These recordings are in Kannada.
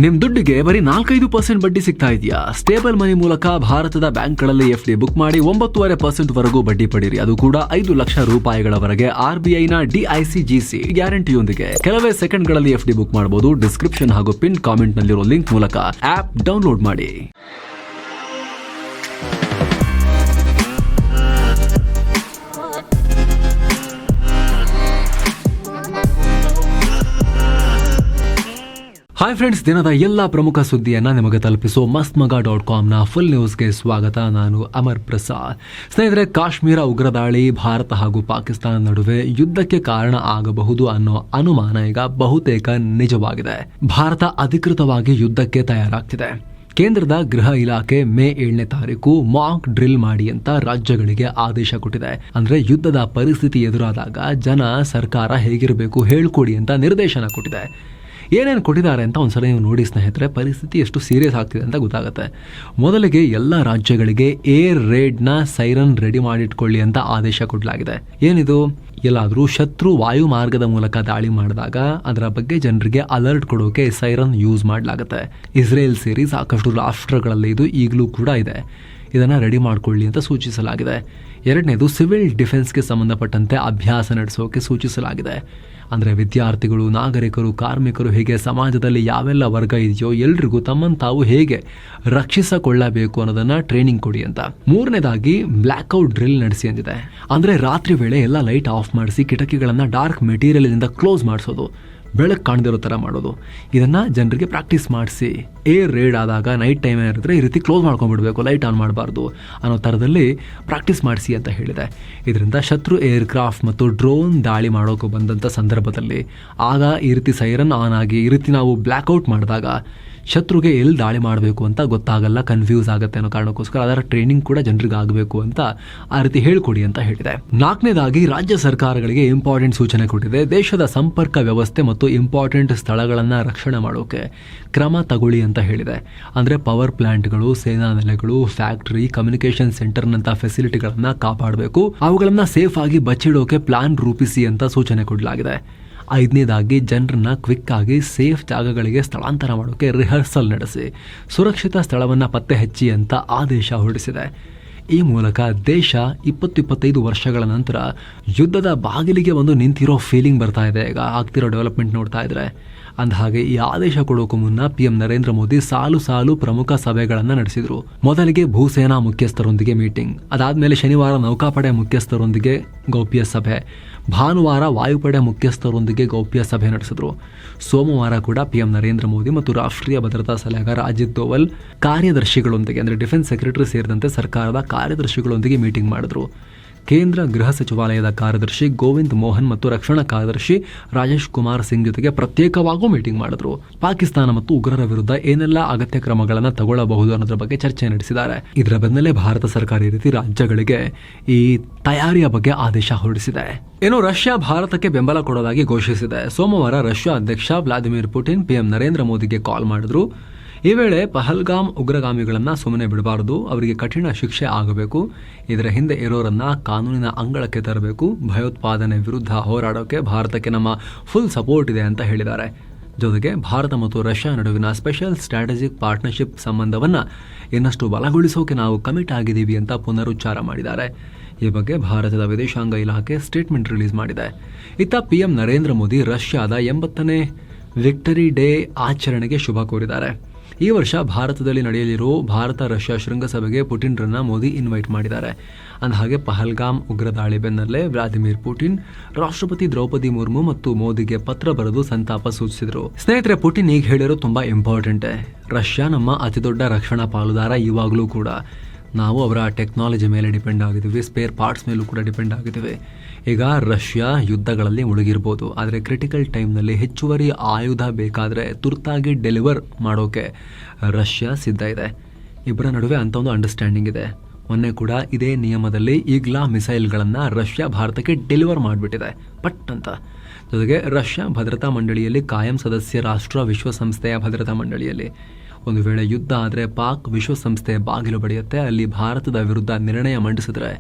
ನಿಮ್ ದುಡ್ಡಿಗೆ ಬರೀ 4-5% ಬಡ್ಡಿ ಸಿಗ್ತಾ ಇದೆಯಾ? ಸ್ಟೇಬಲ್ ಮನಿ ಮೂಲಕ ಭಾರತದ ಬ್ಯಾಂಕ್ಗಳಲ್ಲಿ FD ಬುಕ್ ಮಾಡಿ 9.5% ವರೆಗೂ ಬಡ್ಡಿ ಪಡೀರಿ. ಅದು ಕೂಡ 5 ಲಕ್ಷ ರೂಪಾಯಿಗಳವರೆಗೆ RBIನ DICGC ಗ್ಯಾರಂಟಿಯೊಂದಿಗೆ. ಕೆಲವೇ ಸೆಕೆಂಡ್ಗಳಲ್ಲಿ FD ಬುಕ್ ಮಾಡಬಹುದು. ಡಿಸ್ಕ್ರಿಪ್ಷನ್ ಹಾಗೂ ಪಿನ್ ಕಾಮೆಂಟ್ ನಲ್ಲಿರೋ ಲಿಂಕ್ ಮೂಲಕ ಆಪ್ ಡೌನ್ಲೋಡ್ ಮಾಡಿ. ಹಾಯ್ ಫ್ರೆಂಡ್ಸ್, ದಿನದ ಎಲ್ಲ ಪ್ರಮುಖ ಸುದ್ದಿಯನ್ನು ನಿಮಗೆ ತಲುಪಿಸೋ mastmaga.comನ ಫುಲ್ ನ್ಯೂಸ್ಗೆ ಸ್ವಾಗತ. ನಾನು ಅಮರ್ ಪ್ರಸಾದ್. ಸ್ನೇಹಿತರೆ, ಕಾಶ್ಮೀರ ಉಗ್ರ ದಾಳಿ ಭಾರತ ಹಾಗೂ ಪಾಕಿಸ್ತಾನ ನಡುವೆ ಯುದ್ಧಕ್ಕೆ ಕಾರಣ ಆಗಬಹುದು ಅನ್ನೋ ಅನುಮಾನ ಈಗ ಬಹುತೇಕ ನಿಜವಾಗಿದೆ. ಭಾರತ ಅಧಿಕೃತವಾಗಿ ಯುದ್ಧಕ್ಕೆ ತಯಾರಾಗ್ತಿದೆ. ಕೇಂದ್ರದ ಗೃಹ ಇಲಾಖೆ ಮೇ 7ನೇ ತಾರೀಕು ಮಾಕ್ ಡ್ರಿಲ್ ಮಾಡಿ ಅಂತ ರಾಜ್ಯಗಳಿಗೆ ಆದೇಶ ಕೊಟ್ಟಿದೆ. ಅಂದ್ರೆ ಯುದ್ಧದ ಪರಿಸ್ಥಿತಿ ಎದುರಾದಾಗ ಸರ್ಕಾರ ಹೇಗಿರಬೇಕು ಹೇಳ್ಕೊಡಿ ಅಂತ ನಿರ್ದೇಶನ ಕೊಟ್ಟಿದೆ. ಏನೇನು ಕೊಟ್ಟಿದ್ದಾರೆ ಅಂತ ಒಂದ್ಸಲ ನೀವು ನೋಡಿ ಸ್ನೇಹಿತರೆ, ಪರಿಸ್ಥಿತಿ ಎಷ್ಟು ಸೀರಿಯಸ್ ಆಗ್ತಿದೆ ಅಂತ ಗೊತ್ತಾಗುತ್ತೆ. ಮೊದಲಿಗೆ ಎಲ್ಲ ರಾಜ್ಯಗಳಿಗೆ ಏರ್ ರೇಡ್ನ ಸೈರನ್ ರೆಡಿ ಮಾಡಿಟ್ಕೊಳ್ಳಿ ಅಂತ ಆದೇಶ ಕೊಡಲಾಗಿದೆ. ಏನಿದು? ಎಲ್ಲಾದರೂ ಶತ್ರು ವಾಯು ಮಾರ್ಗದ ಮೂಲಕ ದಾಳಿ ಮಾಡಿದಾಗ ಅದರ ಬಗ್ಗೆ ಜನರಿಗೆ ಅಲರ್ಟ್ ಕೊಡೋಕೆ ಸೈರನ್ ಯೂಸ್ ಮಾಡಲಾಗುತ್ತೆ. ಇಸ್ರೇಲ್ ಸೇರಿ ಸಾಕಷ್ಟು ರಾಷ್ಟ್ರಗಳಲ್ಲಿ ಇದು ಈಗಲೂ ಕೂಡ ಇದೆ. ಇದನ್ನು ರೆಡಿ ಮಾಡಿಕೊಳ್ಳಿ ಅಂತ ಸೂಚಿಸಲಾಗಿದೆ. ಎರಡನೇದು, ಸಿವಿಲ್ ಡಿಫೆನ್ಸ್ಗೆ ಸಂಬಂಧಪಟ್ಟಂತೆ ಅಭ್ಯಾಸ ನಡೆಸೋಕೆ ಸೂಚಿಸಲಾಗಿದೆ. ಅಂದರೆ ವಿದ್ಯಾರ್ಥಿಗಳು, ನಾಗರಿಕರು, ಕಾರ್ಮಿಕರು, ಹೀಗೆ ಸಮಾಜದಲ್ಲಿ ಯಾವೆಲ್ಲ ವರ್ಗ ಇದೆಯೋ ಎಲ್ರಿಗೂ ತಮ್ಮನ್ನು ತಾವು ಹೇಗೆ ರಕ್ಷಿಸಿಕೊಳ್ಳಬೇಕು ಅನ್ನೋದನ್ನ ಟ್ರೈನಿಂಗ್ ಕೊಡಿ ಅಂತ. ಮೂರನೇದಾಗಿ ಬ್ಲ್ಯಾಕ್ಔಟ್ ಡ್ರಿಲ್ ನಡೆಸಿ ಅಂದಿದೆ. ಅಂದರೆ ರಾತ್ರಿ ವೇಳೆ ಎಲ್ಲ ಲೈಟ್ ಆಫ್ ಮಾಡಿಸಿ ಕಿಟಕಿಗಳನ್ನು ಡಾರ್ಕ್ ಮೆಟೀರಿಯಲ್ನಿಂದ ಕ್ಲೋಸ್ ಮಾಡಿಸೋದು, ಬೆಳಕು ಕಾಣದಿರೋ ಥರ ಮಾಡೋದು. ಇದನ್ನು ಜನರಿಗೆ ಪ್ರಾಕ್ಟೀಸ್ ಮಾಡಿಸಿ ಏರ್ ರೇಡ್ ಆದಾಗ ನೈಟ್ ಟೈಮ್ ಏನಿದ್ರೆ ಈ ರೀತಿ ಕ್ಲೋಸ್ ಮಾಡ್ಕೊಂಡ್ಬಿಡ್ಬೇಕು, ಲೈಟ್ ಆನ್ ಮಾಡಬಾರ್ದು ಅನ್ನೋ ಥರದಲ್ಲಿ ಪ್ರಾಕ್ಟೀಸ್ ಮಾಡಿಸಿ ಅಂತ ಹೇಳಿದೆ. ಇದರಿಂದ ಶತ್ರು ಏರ್ಕ್ರಾಫ್ಟ್ ಮತ್ತು ಡ್ರೋನ್ ದಾಳಿ ಮಾಡೋಕೆ ಬಂದಂಥ ಸಂದರ್ಭದಲ್ಲಿ ಆಗ ಈ ರೀತಿ ಸೈರನ್ ಆನ್ ಆಗಿ ಈ ರೀತಿ ನಾವು ಬ್ಲ್ಯಾಕ್ಔಟ್ ಮಾಡಿದಾಗ ಶತ್ರುಗೆ ಎಲ್ಲಿ ದಾಳಿ ಮಾಡಬೇಕು ಅಂತ ಗೊತ್ತಾಗಲ್ಲ, ಕನ್ಫ್ಯೂಸ್ ಆಗುತ್ತೆ ಅನ್ನೋ ಕಾರಣಕ್ಕೋಸ್ಕರ ಅದರ ಟ್ರೈನಿಂಗ್ ಕೂಡ ಜನರಿಗೆ ಆಗಬೇಕು ಅಂತ ಆ ರೀತಿ ಹೇಳ್ಕೊಡಿ ಅಂತ ಹೇಳಿದೆ. ನಾಲ್ಕನೇದಾಗಿ, ರಾಜ್ಯ ಸರ್ಕಾರಗಳಿಗೆ ಇಂಪಾರ್ಟೆಂಟ್ ಸೂಚನೆ ಕೊಟ್ಟಿದೆ. ದೇಶದ ಸಂಪರ್ಕ ವ್ಯವಸ್ಥೆ ಮತ್ತು ಇಂಪಾರ್ಟೆಂಟ್ ಸ್ಥಳಗಳನ್ನು ರಕ್ಷಣೆ ಮಾಡೋಕೆ ಕ್ರಮ ತಗೊಳ್ಳಿ ಅಂತ ಹೇಳಿದೆ. ಅಂದರೆ ಪವರ್ ಪ್ಲಾಂಟ್ಗಳು, ಸೇನಾ ನೆಲೆಗಳು, ಫ್ಯಾಕ್ಟರಿ, ಕಮ್ಯುನಿಕೇಶನ್ ಸೆಂಟರ್ನಂಥ ಫೆಸಿಲಿಟಿಗಳನ್ನು ಕಾಪಾಡಬೇಕು. ಅವುಗಳನ್ನು ಸೇಫ್ ಆಗಿ ಬಚ್ಚಿಡೋಕೆ ಪ್ಲಾನ್ ರೂಪಿಸಿ ಅಂತ ಸೂಚನೆ ಕೊಡಲಾಗಿದೆ. ಐದನೇದಾಗಿ, ಜನರನ್ನ ಕ್ವಿಕ್ ಆಗಿ ಸೇಫ್ ಜಾಗಗಳಿಗೆ ಸ್ಥಳಾಂತರ ಮಾಡೋಕೆ ರಿಹರ್ಸಲ್ ನಡೆಸಿ ಸುರಕ್ಷಿತ ಸ್ಥಳವನ್ನು ಪತ್ತೆ ಹಚ್ಚಿ ಅಂತ ಆದೇಶ ಹೊರಡಿಸಿದೆ. ಈ ಮೂಲಕ ದೇಶ 20-25 ವರ್ಷಗಳ ನಂತರ ಯುದ್ಧದ ಬಾಗಿಲಿಗೆ ಒಂದು ನಿಂತಿರೋ ಫೀಲಿಂಗ್ ಬರ್ತಾ ಇದೆ. ಈಗ ಆಗ್ತಿರೋ ಡೆವಲಪ್ಮೆಂಟ್ ನೋಡ್ತಾ ಇದ್ರೆ ಅಂದಹಾಗೆ ಈ ಆದೇಶ ಕೊಡೋಕು ಮುನ್ನ PM ನರೇಂದ್ರ ಮೋದಿ ಸಾಲು ಪ್ರಮುಖ ಸಭೆಗಳನ್ನು ನಡೆಸಿದ್ರು. ಮೊದಲಿಗೆ ಭೂಸೇನಾ ಮುಖ್ಯಸ್ಥರೊಂದಿಗೆ ಮೀಟಿಂಗ್, ಅದಾದ್ಮೇಲೆ ಶನಿವಾರ ನೌಕಾಪಡೆ ಮುಖ್ಯಸ್ಥರೊಂದಿಗೆ ಗೌಪ್ಯ ಸಭೆ, ಭಾನುವಾರ ವಾಯುಪಡೆ ಮುಖ್ಯಸ್ಥರೊಂದಿಗೆ ಗೌಪ್ಯ ಸಭೆ ನಡೆಸಿದ್ರು. ಸೋಮವಾರ ಕೂಡ PM ನರೇಂದ್ರ ಮೋದಿ ಮತ್ತು ರಾಷ್ಟ್ರೀಯ ಭದ್ರತಾ ಸಲಹೆಗಾರ ಅಜಿತ್ ದೋವಲ್ ಕಾರ್ಯದರ್ಶಿಗಳೊಂದಿಗೆ, ಅಂದರೆ ಡಿಫೆನ್ಸ್ ಸೆಕ್ರೆಟರಿ ಸೇರಿದಂತೆ ಸರ್ಕಾರದ ಕಾರ್ಯದರ್ಶಿಗಳೊಂದಿಗೆ ಮೀಟಿಂಗ್ ಮಾಡಿದ್ರು. ಕೇಂದ್ರ ಗೃಹ ಸಚಿವಾಲಯದ ಕಾರ್ಯದರ್ಶಿ ಗೋವಿಂದ್ ಮೋಹನ್ ಮತ್ತು ರಕ್ಷಣಾ ಕಾರ್ಯದರ್ಶಿ ರಾಜೇಶ್ ಕುಮಾರ್ ಸಿಂಗ್ ಜೊತೆಗೆ ಪ್ರತ್ಯೇಕವಾಗೂ ಮೀಟಿಂಗ್ ಮಾಡಿದ್ರು. ಪಾಕಿಸ್ತಾನ ಮತ್ತು ಉಗ್ರರ ವಿರುದ್ಧ ಏನೆಲ್ಲ ಅಗತ್ಯ ಕ್ರಮಗಳನ್ನು ತಗೊಳ್ಳಬಹುದು ಅನ್ನೋದ್ರ ಬಗ್ಗೆ ಚರ್ಚೆ ನಡೆಸಿದ್ದಾರೆ. ಇದರ ಬೆನ್ನಲ್ಲೇ ಭಾರತ ಸರ್ಕಾರ ಈ ರೀತಿ ರಾಜ್ಯಗಳಿಗೆ ಈ ತಯಾರಿಯ ಬಗ್ಗೆ ಆದೇಶ ಹೊರಡಿಸಿದೆ. ಇನ್ನು ರಷ್ಯಾ ಭಾರತಕ್ಕೆ ಬೆಂಬಲ ಕೊಡೋದಾಗಿ ಘೋಷಿಸಿದೆ. ಸೋಮವಾರ ರಷ್ಯಾ ಅಧ್ಯಕ್ಷ ವ್ಲಾದಿಮಿರ್ ಪುಟಿನ್ PM ನರೇಂದ್ರ ಮೋದಿಗೆ ಕಾಲ್ ಮಾಡಿದ್ರು. ಈ ವೇಳೆ ಪಹಲ್ಗಾಮ್ ಉಗ್ರಗಾಮಿಗಳನ್ನ ಸುಮ್ಮನೆ ಬಿಡಬಾರದು, ಅವರಿಗೆ ಕಠಿಣ ಶಿಕ್ಷೆ ಆಗಬೇಕು, ಇದರ ಹಿಂದೆ ಇರೋರನ್ನ ಕಾನೂನಿನ ಅಂಗಳಕ್ಕೆ ತರಬೇಕು, ಭಯೋತ್ಪಾದನೆ ವಿರುದ್ಧ ಹೋರಾಡೋಕೆ ಭಾರತಕ್ಕೆ ನಮ್ಮ ಫುಲ್ ಸಪೋರ್ಟ್ ಇದೆ ಅಂತ ಹೇಳಿದ್ದಾರೆ. ಜೊತೆಗೆ ಭಾರತ ಮತ್ತು ರಷ್ಯಾ ನಡುವಿನ ಸ್ಪೆಷಲ್ ಸ್ಟ್ರಾಟಜಿಕ್ ಪಾರ್ಟ್ನರ್ಶಿಪ್ ಸಂಬಂಧವನ್ನು ಇನ್ನಷ್ಟು ಬಲಗೊಳಿಸೋಕೆ ನಾವು ಕಮಿಟ್ ಆಗಿದ್ದೀವಿ ಅಂತ ಪುನರುಚ್ಚಾರ ಮಾಡಿದ್ದಾರೆ. ಈ ಬಗ್ಗೆ ಭಾರತದ ವಿದೇಶಾಂಗ ಇಲಾಖೆ ಸ್ಟೇಟ್ಮೆಂಟ್ ರಿಲೀಸ್ ಮಾಡಿದೆ. ಇತ್ತ PM ನರೇಂದ್ರ ಮೋದಿ ರಷ್ಯಾದ 80ನೇ ವಿಕ್ಟರಿ ಡೇ ಆಚರಣೆಗೆ ಶುಭ ಕೋರಿದ್ದಾರೆ. ಈ ವರ್ಷ ಭಾರತದಲ್ಲಿ ನಡೆಯಲಿರೋ ಭಾರತ ರಷ್ಯಾ ಶೃಂಗಸಭೆಗೆ ಪುಟಿನ್ರನ್ನ ಮೋದಿ ಇನ್ವೈಟ್ ಮಾಡಿದ್ದಾರೆ. ಅಂದಹಾಗೆ ಪಹಲ್ಗಾಮ್ ಉಗ್ರ ದಾಳಿ ಬೆನ್ನಲ್ಲೇ ವ್ಲಾದಿಮಿರ್ ಪುಟಿನ್ ರಾಷ್ಟ್ರಪತಿ ದ್ರೌಪದಿ ಮುರ್ಮು ಮತ್ತು ಮೋದಿಗೆ ಪತ್ರ ಬರೆದು ಸಂತಾಪ ಸೂಚಿಸಿದರು. ಸ್ನೇಹಿತರೆ, ಪುಟಿನ್ ಈಗ ಹೇಳಿರೋ ತುಂಬಾ ಇಂಪಾರ್ಟೆಂಟೇ. ರಷ್ಯಾ ನಮ್ಮ ಅತಿದೊಡ್ಡ ರಕ್ಷಣಾ ಪಾಲುದಾರ ಇವಾಗಲೂ ಕೂಡ. ನಾವು ಅವರ ಟೆಕ್ನಾಲಜಿ ಮೇಲೆ ಡಿಪೆಂಡ್ ಆಗಿದ್ದೀವಿ, ಸ್ಪೇರ್ ಪಾರ್ಟ್ಸ್ ಮೇಲೂ ಕೂಡ ಡಿಪೆಂಡ್ ಆಗಿದ್ದೀವಿ. ಈಗ ರಷ್ಯಾ ಯುದ್ಧಗಳಲ್ಲಿ ಮುಳುಗಿರ್ಬೋದು, ಆದರೆ ಕ್ರಿಟಿಕಲ್ ಟೈಮ್ನಲ್ಲಿ ಹೆಚ್ಚುವರಿ ಆಯುಧ ಬೇಕಾದರೆ ತುರ್ತಾಗಿ ಡೆಲಿವರ್ ಮಾಡೋಕೆ ರಷ್ಯಾ ಸಿದ್ಧ ಇದೆ. ಇಬ್ಬರ ನಡುವೆ ಅಂಥ ಒಂದು ಅಂಡರ್ಸ್ಟ್ಯಾಂಡಿಂಗ್ ಇದೆ. ಮೊನ್ನೆ ಕೂಡ ಇದೇ ನಿಯಮದಲ್ಲಿ ಈಗ್ಲಾ ಮಿಸೈಲ್ಗಳನ್ನು ರಷ್ಯಾ ಭಾರತಕ್ಕೆ ಡೆಲಿವರ್ ಮಾಡಿಬಿಟ್ಟಿದೆ ಪಟ್ ಅಂತ. ಜೊತೆಗೆ ರಷ್ಯಾ ಭದ್ರತಾ ಮಂಡಳಿಯಲ್ಲಿ ಕಾಯಂ ಸದಸ್ಯ ರಾಷ್ಟ್ರ, ವಿಶ್ವಸಂಸ್ಥೆಯ ಭದ್ರತಾ ಮಂಡಳಿಯಲ್ಲಿ. ಒಂದು ವೇಳೆ ಯುದ್ಧ ಆದರೆ ಪಾಕ್ ವಿಶ್ವಸಂಸ್ಥೆಯ ಬಾಗಿಲು ಬಡಿಯುತ್ತೆ. ಅಲ್ಲಿ ಭಾರತದ ವಿರುದ್ಧ ನಿರ್ಣಯ ಮಂಡಿಸಿದ್ರೆ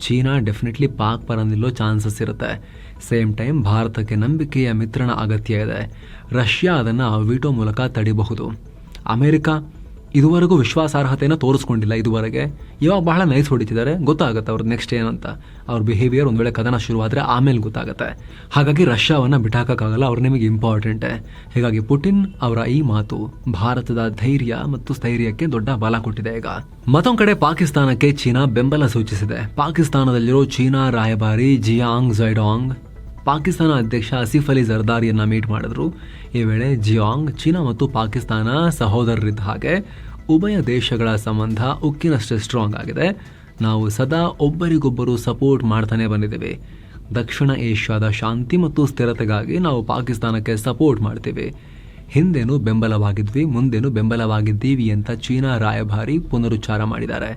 ಚೀನಾ ಡೆಫಿನೆಟ್ಲಿ ಪಾಕ್ ಪರ ನಿಲ್ಲೋ ಚಾನ್ಸಸ್ ಇರುತ್ತೆ. ಸೇಮ್ ಟೈಮ್ ಭಾರತಕ್ಕೆ ನಂಬಿಕೆಯ ಮಿತ್ರನ ಅಗತ್ಯ ಇದೆ. ರಷ್ಯಾ ಅದನ್ನು ವಿಟೋ ಮೂಲಕ ತಡಿಬಹುದು. ಅಮೆರಿಕ ಇದುವರೆಗೂ ವಿಶ್ವಾಸಾರ್ಹತೆಯನ್ನು ತೋರಿಸ್ಕೊಂಡಿಲ್ಲ ಇದುವರೆಗೆ. ಇವಾಗ ಬಹಳ ನೈಸ್ ಹೊಡಿತಿದ್ದಾರೆ, ಗೊತ್ತಾಗುತ್ತೆ ಅವ್ರದ್ದು ನೆಕ್ಸ್ಟ್ ಏನಂತ. ಅವ್ರ ಬಿಹೇವಿಯರ್ ಒಂದು ವೇಳೆ ಕದನ ಶುರುವಾದರೆ ಆಮೇಲೆ ಗೊತ್ತಾಗುತ್ತೆ. ಹಾಗಾಗಿ ರಷ್ಯಾವನ್ನು ಬಿಟ್ಟಾಕೋಕ್ಕಾಗಲ್ಲ, ಅವ್ರು ನಿಮಗೆ ಇಂಪಾರ್ಟೆಂಟೇ. ಹೀಗಾಗಿ ಪುಟಿನ್ ಅವರ ಈ ಮಾತು ಭಾರತದ ಧೈರ್ಯ ಮತ್ತು ಸ್ಥೈರ್ಯಕ್ಕೆ ದೊಡ್ಡ ಬಲ ಕೊಟ್ಟಿದೆ. ಈಗ ಮತ್ತೊಂದು ಕಡೆ ಪಾಕಿಸ್ತಾನಕ್ಕೆ ಚೀನಾ ಬೆಂಬಲ ಸೂಚಿಸಿದೆ. ಪಾಕಿಸ್ತಾನದಲ್ಲಿರೋ ಚೀನಾ ರಾಯಭಾರಿ ಜಿಯಾಂಗ್ ಝೈಡಾಂಗ್ ಪಾಕಿಸ್ತಾನ ಅಧ್ಯಕ್ಷ ಆಸಿಫ್ ಅಲಿ ಜರ್ದಾರಿಯನ್ನ ಮೀಟ್ ಮಾಡಿದ್ರು. ಈ ವೇಳೆ ಜಿಯಾಂಗ್ ಚೀನಾ ಮತ್ತು ಪಾಕಿಸ್ತಾನ ಸಹೋದರರಿದ್ದ ಹಾಗೆ ಉಭಯ ದೇಶಗಳ ಸಂಬಂಧ ಉಕ್ಕಿನಷ್ಟೇ ಸ್ಟ್ರಾಂಗ್ ಆಗಿದೆ. ನಾವು ಸದಾ ಒಬ್ಬರಿಗೊಬ್ಬರು ಸಪೋರ್ಟ್ ಮಾಡ್ತಾನೆ ಬಂದಿದ್ದೀವಿ. ದಕ್ಷಿಣ ಏಷ್ಯಾದ ಶಾಂತಿ ಮತ್ತು ಸ್ಥಿರತೆಗಾಗಿ ನಾವು ಪಾಕಿಸ್ತಾನಕ್ಕೆ ಸಪೋರ್ಟ್ ಮಾಡ್ತೀವಿ. ಹಿಂದೇನು ಬೆಂಬಲವಾಗಿದ್ವಿ, ಮುಂದೇನು ಬೆಂಬಲವಾಗಿದ್ದೀವಿ ಅಂತ ಚೀನಾ ರಾಯಭಾರಿ ಪುನರುಚ್ಚಾರ ಮಾಡಿದ್ದಾರೆ.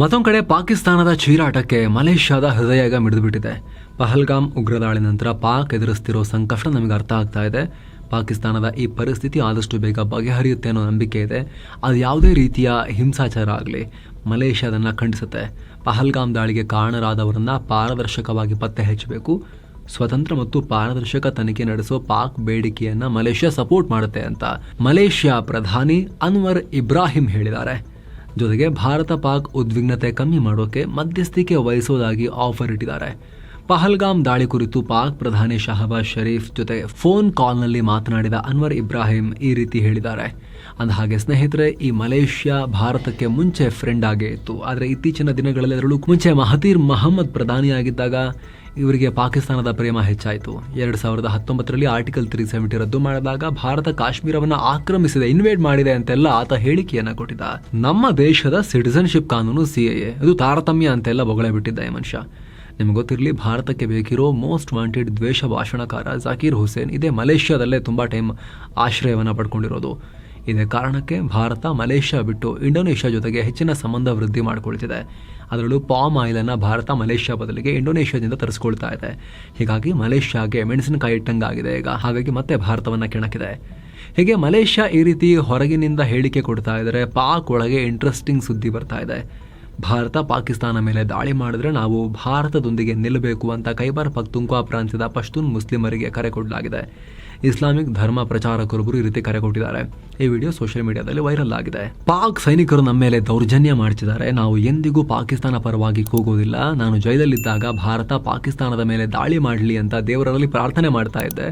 ಮತ್ತೊಂದು ಕಡೆ ಪಾಕಿಸ್ತಾನದ ಚೀರಾಟಕ್ಕೆ ಮಲೇಷ್ಯಾದ ಹೃದಯ ಈಗ ಮಿಡಿದುಬಿಟ್ಟಿದೆ. ಪಹಲ್ಗಾಮ್ ಉಗ್ರದಾಳಿ ನಂತರ ಪಾಕ್ ಎದುರಿಸ್ತಿರೋ ಸಂಕಷ್ಟ ನಮಗೆ ಅರ್ಥ ಆಗ್ತಾ ಇದೆ. ಪಾಕಿಸ್ತಾನದ ಈ ಪರಿಸ್ಥಿತಿ ಆದಷ್ಟು ಬೇಗ ಬಗೆಹರಿಯುತ್ತೆ ಅನ್ನೋ ನಂಬಿಕೆ ಇದೆ. ಅದು ಯಾವುದೇ ರೀತಿಯ ಹಿಂಸಾಚಾರ ಆಗಲಿ ಮಲೇಷ್ಯಾ ಅದನ್ನು ಖಂಡಿಸುತ್ತೆ. ಪಹಲ್ಗಾಮ್ ದಾಳಿಗೆ ಕಾರಣರಾದವರನ್ನ ಪಾರದರ್ಶಕವಾಗಿ ಪತ್ತೆ ಹಚ್ಚಬೇಕು. ಸ್ವತಂತ್ರ ಮತ್ತು ಪಾರದರ್ಶಕ ತನಿಖೆ ನಡೆಸೋ ಪಾಕ್ ಬೇಡಿಕೆಯನ್ನ ಮಲೇಷ್ಯಾ ಸಪೋರ್ಟ್ ಮಾಡುತ್ತೆ ಅಂತ ಮಲೇಷ್ಯಾ ಪ್ರಧಾನಿ ಅನ್ವರ್ ಇಬ್ರಾಹಿಂ ಹೇಳಿದ್ದಾರೆ. ಜೊತೆಗೆ ಭಾರತ ಪಾಕ್ ಉದ್ವಿಗ್ನತೆ ಕಮ್ಮಿ ಮಾಡೋಕೆ ಮಧ್ಯಸ್ಥಿಕೆ ವಹಿಸೋದಾಗಿ ಆಫರ್ ಇಟ್ಟಿದ್ದಾರೆ. ಪಹಲ್ಗಾಮ್ ದಾಳಿ ಕುರಿತು ಪಾಕ್ ಪ್ರಧಾನಿ ಶಹಬಾಜ್ ಶರೀಫ್ ಜೊತೆ ಫೋನ್ ಕಾಲ್ನಲ್ಲಿ ಮಾತನಾಡಿದ ಅನ್ವರ್ ಇಬ್ರಾಹಿಂ ಈ ರೀತಿ ಹೇಳಿದ್ದಾರೆ. ಅಂದಹಾಗೆ ಸ್ನೇಹಿತರೆ, ಈ ಮಲೇಷ್ಯಾ ಭಾರತಕ್ಕೆ ಮುಂಚೆ ಫ್ರೆಂಡ್ ಆಗೇ ಇತ್ತು. ಆದರೆ ಇತ್ತೀಚಿನ ದಿನಗಳಲ್ಲಿ ಅದರಲ್ಲೂ ಮುಂಚೆ ಮಹತೀರ್ ಮೊಹಮ್ಮದ್ ಪ್ರಧಾನಿಯಾಗಿದ್ದಾಗ ಇವರಿಗೆ ಪಾಕಿಸ್ತಾನದ ಪ್ರೇಮ ಹೆಚ್ಚಾಯಿತು. 2019ರಲ್ಲಿ ಆರ್ಟಿಕಲ್ 370 ರದ್ದು ಮಾಡಿದಾಗ ಭಾರತ ಕಾಶ್ಮೀರವನ್ನು ಆಕ್ರಮಿಸಿದೆ, ಇನ್ವೇಡ್ ಮಾಡಿದೆ ಅಂತೆಲ್ಲ ಆತ ಹೇಳಿಕೆಯನ್ನ ಕೊಟ್ಟಿದ್ದ. ನಮ್ಮ ದೇಶದ ಸಿಟಿಸನ್ಶಿಪ್ ಕಾನೂನು CAA ಅದು ತಾರತಮ್ಯ ಅಂತೆಲ್ಲ ಬೊಗಳೆ ಬಿಟ್ಟಿದ್ದ ಈ ಮನುಷ್ಯ. ನಿಮ್ಗೆ ಗೊತ್ತಿರಲಿ, ಭಾರತಕ್ಕೆ ಬೇಕಿರೋ ಮೋಸ್ಟ್ ವಾಂಟೆಡ್ ದ್ವೇಷ ಭಾಷಣಕಾರ ಜಾಕೀರ್ ಹುಸೇನ್ ಇದೇ ಮಲೇಷ್ಯಾದಲ್ಲೇ ತುಂಬ ಟೈಮ್ ಆಶ್ರಯವನ್ನು ಪಡ್ಕೊಂಡಿರೋದು. ಇದೇ ಕಾರಣಕ್ಕೆ ಭಾರತ ಮಲೇಷ್ಯಾ ಬಿಟ್ಟು ಇಂಡೋನೇಷ್ಯಾ ಜೊತೆಗೆ ಹೆಚ್ಚಿನ ಸಂಬಂಧ ವೃದ್ಧಿ ಮಾಡಿಕೊಳ್ತಿದೆ. ಅದರಲ್ಲೂ ಪಾಮ್ ಆಯಿಲನ್ನು ಭಾರತ ಮಲೇಷ್ಯಾ ಬದಲಿಗೆ ಇಂಡೋನೇಷ್ಯಾದಿಂದ ತರಿಸ್ಕೊಳ್ತಾ ಇದೆ. ಹೀಗಾಗಿ ಮಲೇಷ್ಯಾಗೆ ಮೆಣಸಿನಕಾಯಿ ಇಟ್ಟಂಗಾಗಿದೆ ಈಗ. ಹಾಗಾಗಿ ಮತ್ತೆ ಭಾರತವನ್ನು ಕೆಣಕಿದೆ. ಹೀಗೆ ಮಲೇಷ್ಯಾ ಈ ರೀತಿ ಹೊರಗಿನಿಂದ ಹೇಳಿಕೆ ಕೊಡ್ತಾ ಇದ್ದಾರೆ. ಪಾಕ್ ಒಳಗೆ ಇಂಟ್ರೆಸ್ಟಿಂಗ್ ಸುದ್ದಿ ಬರ್ತಾ ಇದೆ. ಭಾರತ ಪಾಕಿಸ್ತಾನ ಮೇಲೆ ದಾಳಿ ಮಾಡಿದ್ರೆ ನಾವು ಭಾರತದೊಂದಿಗೆ ನಿಲ್ಲಬೇಕು ಅಂತ ಖೈಬರ್ ಪಖ್ತೂನ್ಖ್ವಾ ಪ್ರಾಂತ್ಯದ ಪಶ್ತೂನ್ ಮುಸ್ಲಿಮರಿಗೆ ಕರೆ ಕೊಡಲಾಗಿದೆ. ಇಸ್ಲಾಮಿಕ್ ಧರ್ಮ ಪ್ರಚಾರಕರೊಬ್ಬರು ಈ ರೀತಿ ಕರೆ ಕೊಟ್ಟಿದ್ದಾರೆ. ಈ ವಿಡಿಯೋ ಸೋಷಿಯಲ್ ಮೀಡಿಯಾದಲ್ಲಿ ವೈರಲ್ ಆಗಿದೆ. ಪಾಕ್ ಸೈನಿಕರು ನಮ್ಮ ಮೇಲೆ ದೌರ್ಜನ್ಯ ಮಾಡ್ತಿದ್ದಾರೆ. ನಾವು ಎಂದಿಗೂ ಪಾಕಿಸ್ತಾನ ಪರವಾಗಿ ಕೂಗೋದಿಲ್ಲ. ನಾನು ಜೈಲಲ್ಲಿದ್ದಾಗ ಭಾರತ ಪಾಕಿಸ್ತಾನದ ಮೇಲೆ ದಾಳಿ ಮಾಡಲಿ ಅಂತ ದೇವರಲ್ಲಿ ಪ್ರಾರ್ಥನೆ ಮಾಡ್ತಾ ಇದ್ದೆ.